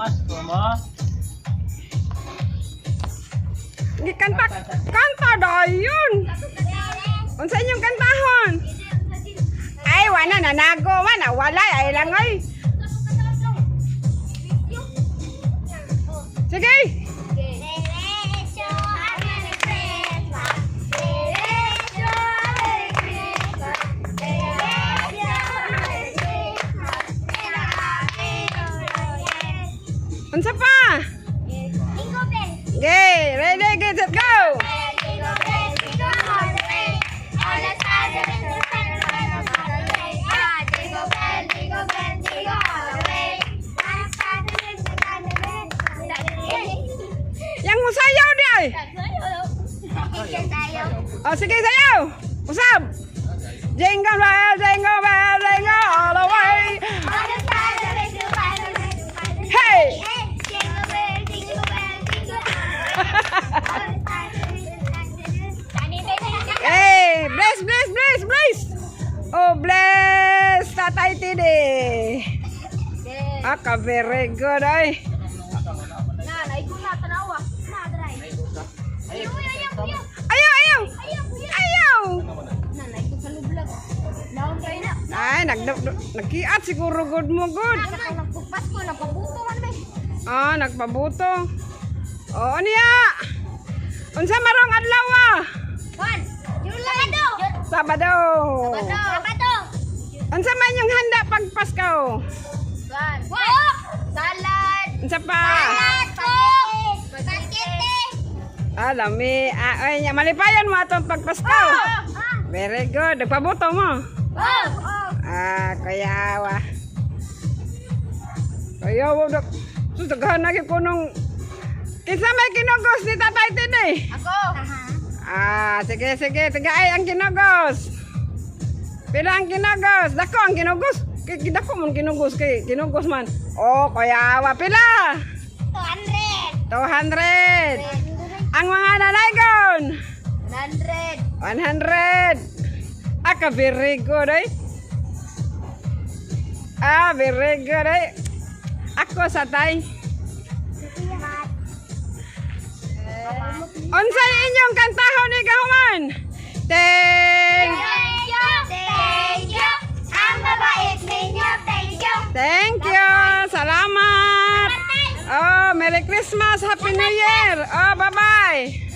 pamasko mo. Gikanta kanta dayon. Unsa inyong kantahon? Ay wala na nago man, wala ay lang ay. Sige. Unsa pa? Okay, ready, get set, go! Yang mau sayaw di ay? Oh, sige sayaw! Usap! Jingle bell, jingle bell, jingle all the way! Hey! Hey, bless, bless, bless, bless. Oh, bless Tatay Tidi. Aka very good ay. Ayaw, ayaw. Ayaw. Ay, nagkiat siguro good mo good. Ah, nagpabuto. Oo niya. Unsa marong adlaw ah? Sabado. Unsa man yung handa pag Pasko? Salad. Unsa pa? Spaghetti. Lami. Ay, malipayan mo atong pag Pasko. Very good. Nagpabuto mo. Kayawa. Kayawa dak. Susagahan lagi ko nung kinsa may kinugos ni Tatay Tidi? Ako. Sige, sige. Tiga ay ang kinugos. Pila ang kinugos? Dako ang kinugos. Dako man kinugos kay kinugos man. Oh, kayawa. Pila? 200. 200. Ang mga nanaygon? 100. 100. Aka very good ay. Very good ay. Ako sa tay. Unsay inyong kantahon ni Gahuman? Thank you. Ang babait ninyo. Thank you. Salamat. Oh, Merry Christmas, Happy New Year. Oh, bye-bye.